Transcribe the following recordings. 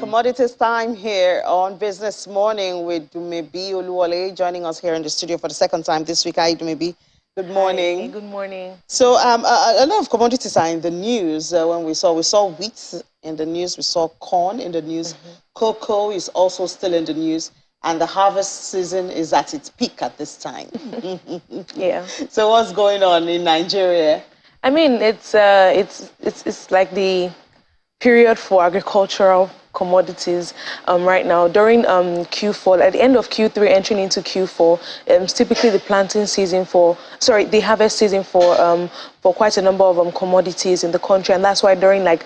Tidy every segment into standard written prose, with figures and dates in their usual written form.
Commodities time here on Business Morning with Dumebi Oluwole joining us here in the studio for the second time this week. Hi, Dumebi. Good morning. Hi, good morning. So a lot of commodities are in the news. When we saw wheat in the news, we saw corn in the news. Cocoa is also still in the news, and the harvest season is at its peak at this time. Yeah. So what's going on in Nigeria? I mean, it's like the period for agricultural commodities right now. During Q4, at the end of Q3, entering into Q4, it's typically the planting season the harvest season for quite a number of commodities in the country, and that's why during like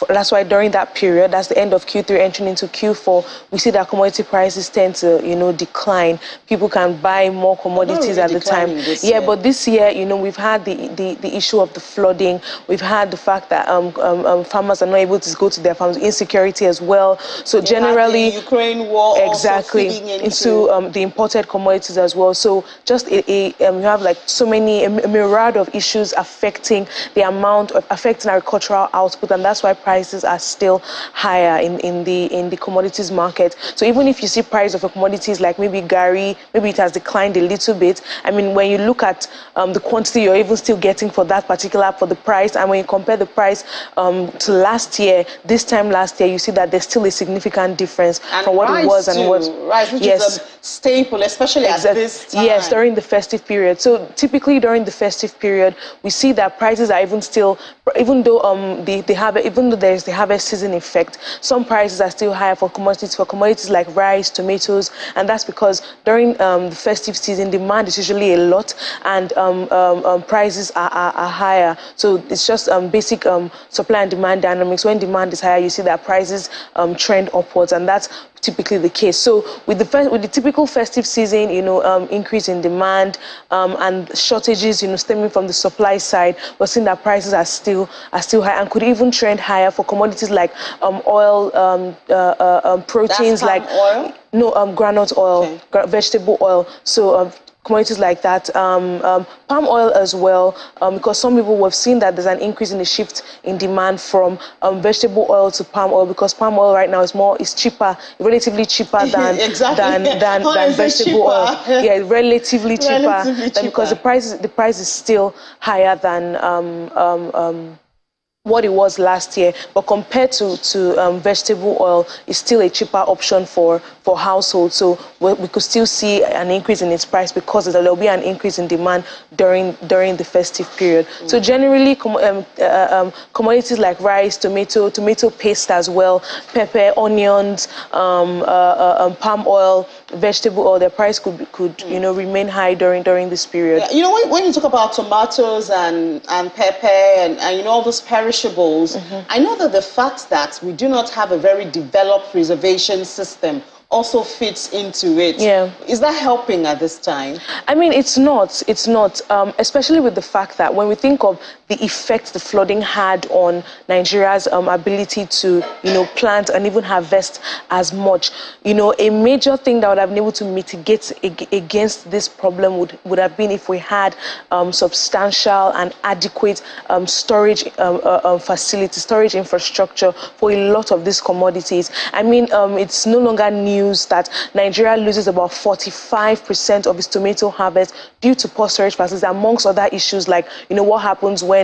that's why during that period, that's the end of Q3 entering into Q4, we see that commodity prices tend to, decline. People can buy more commodities at the time. Yeah, but this year, we've had the issue of the flooding. We've had the fact that farmers are not able to go to their farms, insecurity as well. So generally, the Ukraine war exactly also feeding into the imported commodities as well. So just you have like so many a myriad of issues affecting affecting agricultural output, and that's why prices are still higher in the commodities market. So even if you see price of a commodities like maybe Gary, maybe it has declined a little bit. I mean, when you look at the quantity you're even still getting for the price, and when you compare the price to last year, this time last year, you see that there's still a significant difference from what it was and what rice, which is a staple, especially at this time. Yes, during the festive period. So typically during the festive period, we see that prices are even though there's the harvest season effect, some prices are still higher for commodities like rice, tomatoes, and that's because during the festive season, demand is usually a lot, and prices are higher. So it's just basic supply and demand dynamics. When demand is higher, you see that prices trend upwards, and that's typically the case. So with the typical festive season, increase in demand and shortages, stemming from the supply side, we're seeing that prices are still high and could even trend higher for commodities like oil, proteins. That's palm oil? No, granite oil, okay. Vegetable oil. So commodities like that, palm oil as well, because some people have seen that there's an increase in the shift in demand from vegetable oil to palm oil, because palm oil right now is cheaper, relatively cheaper than than vegetable oil. Yeah, relatively cheaper, because the price is still higher than what it was last year, but compared to vegetable oil, it's still a cheaper option for households. So we could still see an increase in its price because there will be an increase in demand during the festive period. So generally, commodities like rice, tomato paste as well, pepper, onions, palm oil, vegetable oil, their price could remain high during this period. Yeah, when you talk about tomatoes and pepper and all those perishables, I know that the fact that we do not have a very developed preservation system also fits into it. Yeah. Is that helping at this time? I mean, it's not, especially with the fact that when we think of the effect the flooding had on Nigeria's ability to, plant and even harvest as much, a major thing that would have been able to mitigate against this problem would have been if we had substantial and adequate storage facilities, storage infrastructure for a lot of these commodities. I mean, it's no longer news that Nigeria loses about 45% of its tomato harvest due to poor storage facilities, amongst other issues like, what happens when,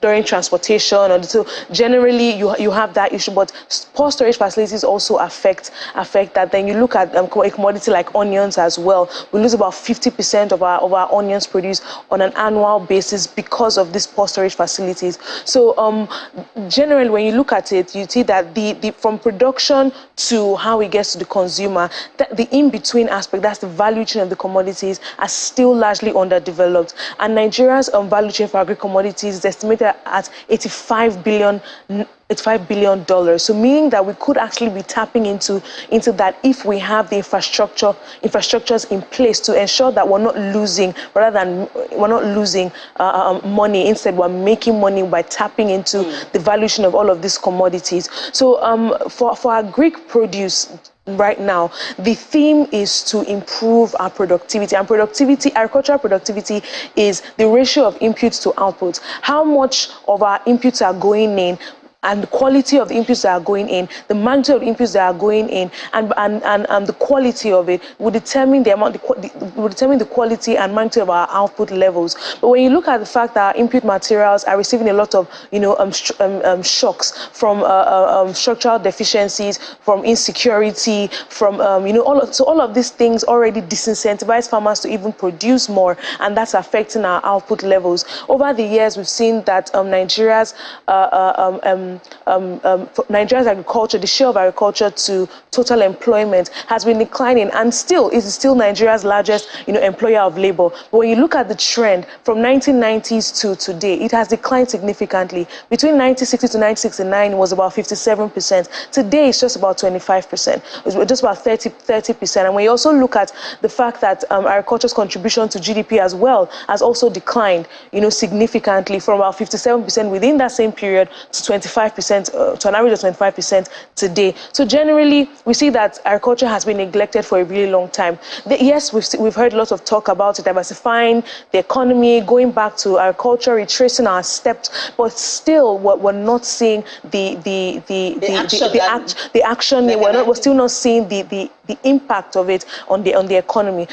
during transportation. So generally, you have that issue, but poor storage facilities also affect that. Then you look at a commodity like onions as well. We lose about 50% of our onions produced on an annual basis because of these poor storage facilities. So generally, when you look at it, you see that the from production to how it gets to the consumer, the in-between aspect, that's the value chain of the commodities, are still largely underdeveloped. And Nigeria's value chain for agri-commodities is estimated at $85 billion. So meaning that we could actually be tapping into that if we have the infrastructures in place to ensure that we're not losing, money. Instead, we're making money by tapping into the valuation of all of these commodities. So for our Greek produce right now, the theme is to improve our productivity. And agricultural productivity is the ratio of inputs to outputs. How much of our inputs are going in and the quality of the inputs that are going in, the magnitude of the inputs that are going in, and the quality of it will determine the amount, will determine the quality and magnitude of our output levels. But when you look at the fact that our input materials are receiving a lot of, shocks from structural deficiencies, from insecurity, from all of these things already disincentivize farmers to even produce more, and that's affecting our output levels. Over the years, we've seen that Nigeria's agriculture, the share of agriculture to total employment has been declining, and still is still Nigeria's largest employer of labor. But when you look at the trend from 1990s to today, it has declined significantly. Between 1960 to 1969, it was about 57%. Today, it's just about 25%. It's just about 30%. And when you also look at the fact that agriculture's contribution to GDP as well has also declined, significantly from about 57% within that same period to 25%, to an average of 25% today. So generally, we see that agriculture has been neglected for a really long time. Yes, we've heard lots of talk about it, diversifying the economy, going back to agriculture, retracing our steps, but still, we're not seeing the action. We're still not seeing the impact of it on the economy.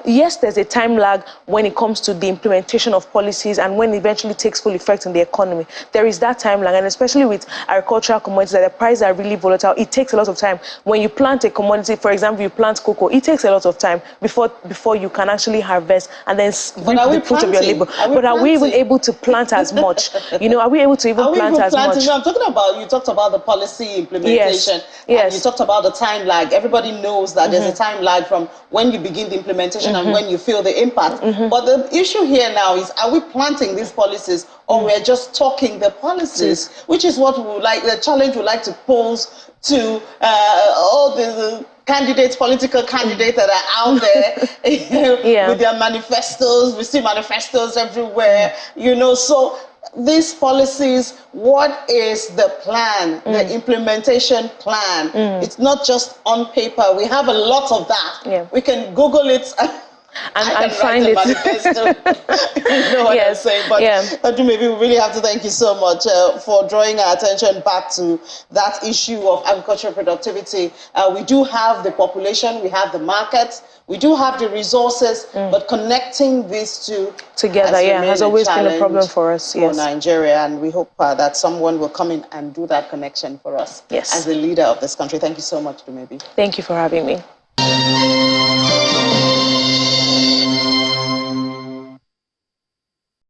Yes, there's a time lag when it comes to the implementation of policies and when it eventually takes full effect in the economy. There is that time lag, and especially with agricultural commodities, that the prices are really volatile. It takes a lot of time. When you plant a commodity, for example, you plant cocoa, it takes a lot of time before you can actually harvest and then reap the fruit of your labor. But are we even able to plant as much? Are we able to even plant as much? I'm talking about, you talked about the policy implementation. Yes. And you talked about the time lag. Everybody knows that there's a time lag from when you begin the implementation and when you feel the impact. But the issue here now is, are we planting these policies, or we're just talking the policies, which is what we would like, the challenge we like to pose to all the candidates, political candidates that are out there with their manifestos. We see manifestos everywhere, so these policies, what is the plan, the implementation plan? It's not just on paper. We have a lot of that. Yeah. We can Google it and find it. You know what I'm saying? But maybe we really have to thank you so much for drawing our attention back to that issue of agricultural productivity. We do have the population, we have the markets, we do have the resources, but connecting these two together has always been a problem for us. For Nigeria, and we hope that someone will come in and do that connection for us as the leader of this country. Thank you so much, Dumebi. Thank you for having me.